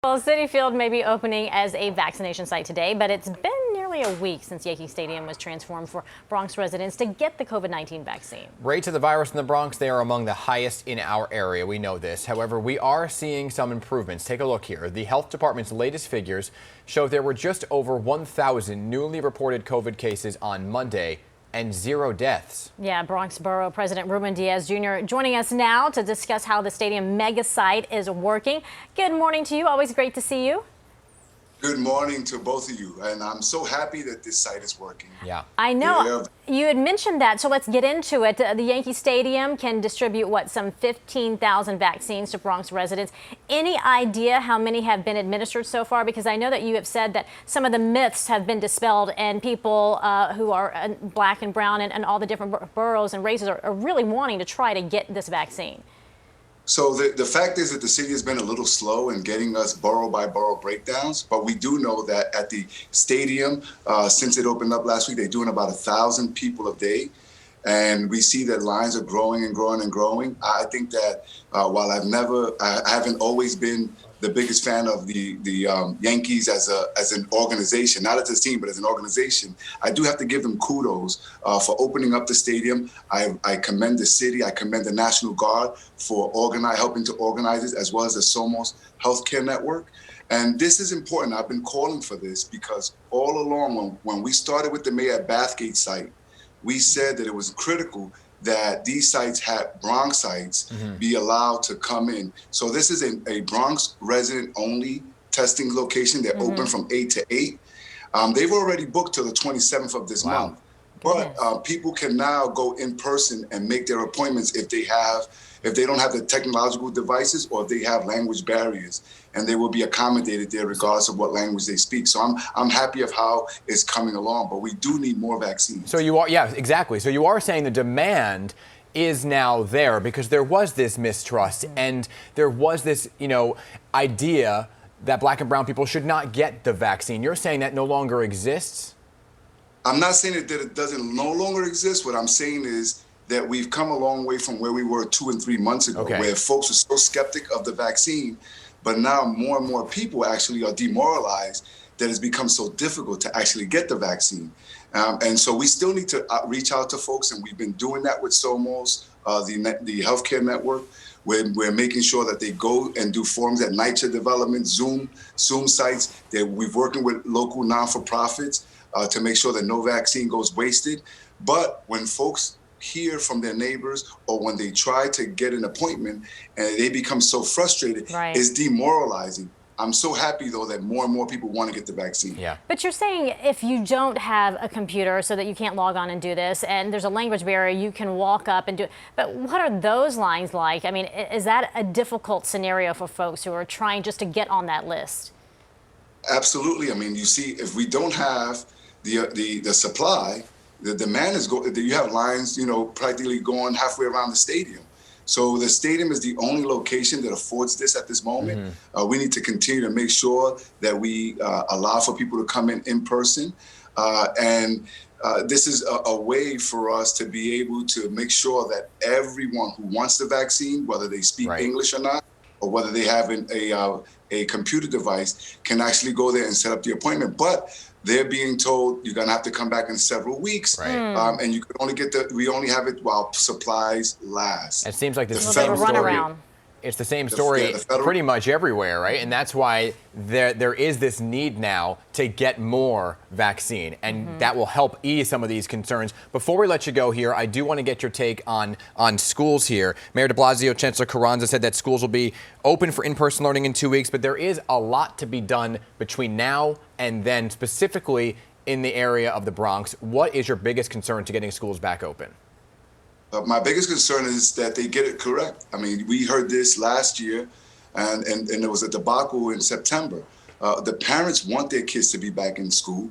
Well, Citi Field may be opening as a vaccination site today, but it's been nearly a week since Yankee Stadium was transformed for Bronx residents to get the COVID-19 vaccine. Rates of the virus in the Bronx, they are among the highest in our area. We know this. However, we are seeing some improvements. Take a look here. The health department's latest figures show there were just over 1,000 newly reported COVID cases on Monday and 0 deaths. Yeah, Bronx Borough President Ruben Diaz Jr. joining us now to discuss how the stadium mega site is working. Good morning to you. Always great to see you. Good morning to both of you, and I'm so happy that this site is working. Yeah. I know. You had mentioned that, so let's get into it. The Yankee Stadium can distribute, some 15,000 vaccines to Bronx residents. Any idea how many have been administered so far? Because I know that you have said that some of the myths have been dispelled, and people who are black and brown and all the different boroughs and races are really wanting to try to get this vaccine. So the fact is that the city has been a little slow in getting us borough by borough breakdowns, but we do know that at the stadium, since it opened up last week, they're doing about 1,000 people a day. And we see that lines are growing and growing and growing. I think that while I haven't always been the biggest fan of the Yankees as an organization, not as a team, but as an organization, I do have to give them kudos for opening up the stadium. I commend the city, I commend the National Guard for helping to organize it, as well as the Somos Healthcare Network. And this is important. I've been calling for this because all along, when we started with the Mayor at Bathgate site, we said that it was critical that these sites Bronx sites be allowed to come in. So this is a Bronx resident only testing location. They're open from 8 to 8. They've already booked till the 27th of this month. But people can now go in person and make their appointments if they don't have the technological devices or if they have language barriers, and they will be accommodated there regardless of what language they speak. So I'm happy of how it's coming along, but we do need more vaccines. So you are, yeah, exactly. So you are saying the demand is now there because there was this mistrust and there was this, idea that black and brown people should not get the vaccine. You're saying that no longer exists? I'm not saying that it doesn't no longer exist. What I'm saying is that we've come a long way from where we were 2 and 3 months ago, where folks were so skeptic of the vaccine, but now more and more people actually are demoralized that it's become so difficult to actually get the vaccine. And so we still need to reach out to folks, and we've been doing that with Somos, the healthcare network. We're making sure that they go and do forums at NYCHA Development, Zoom sites. We're working with local non-for-profits to make sure that no vaccine goes wasted. But when folks hear from their neighbors or when they try to get an appointment and they become so frustrated, it's demoralizing. I'm so happy, though, that more and more people want to get the vaccine. Yeah. But you're saying if you don't have a computer so that you can't log on and do this, and there's a language barrier, you can walk up and do it. But what are those lines like? I mean, is that a difficult scenario for folks who are trying just to get on that list? Absolutely. I mean, you see, if we don't have the supply, the demand is going. You have lines, practically going halfway around the stadium. So the stadium is the only location that affords this at this moment. We need to continue to make sure that we allow for people to come in person. And this is a way for us to be able to make sure that everyone who wants the vaccine, whether they speak English or not, or whether they have a computer device, can actually go there and set up the appointment. But they're being told you're gonna have to come back in several weeks, and you can only we only have it while supplies last. It seems like this is the same story. It's the same story pretty much everywhere, right? And that's why there is this need now to get more vaccine, and that will help ease some of these concerns. Before we let you go here, I do want to get your take on schools here. Mayor de Blasio, Chancellor Carranza said that schools will be open for in-person learning in 2 weeks, but there is a lot to be done between now and then, specifically in the area of the Bronx. What is your biggest concern to getting schools back open? My biggest concern is that they get it correct. I mean, we heard this last year, and there was a debacle in September. The parents want their kids to be back in school.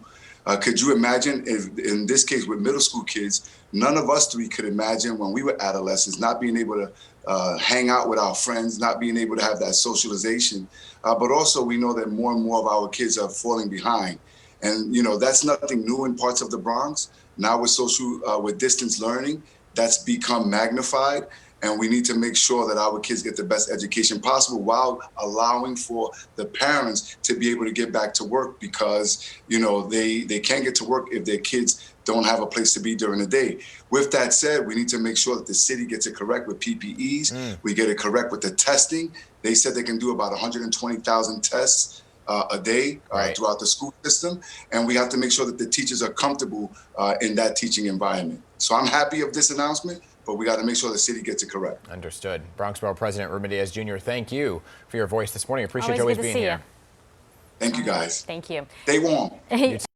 Could you imagine if, in this case with middle school kids, none of us three could imagine when we were adolescents not being able to hang out with our friends, not being able to have that socialization. But also we know that more and more of our kids are falling behind. And, that's nothing new in parts of the Bronx. Now with distance learning, that's become magnified. and we need to make sure that our kids get the best education possible while allowing for the parents to be able to get back to work, because, you know, they can't get to work if their kids don't have a place to be during the day. With that said, we need to make sure that the city gets it correct with PPEs. We get it correct with the testing. They said they can do about 120,000 tests a day throughout the school system. And we have to make sure that the teachers are comfortable in that teaching environment. So I'm happy of this announcement, but we got to make sure the city gets it correct. Understood. Bronx Borough President Ruben Diaz Jr., thank you for your voice this morning. Appreciate you always always being here. Thank you, guys. Thank you. Stay warm.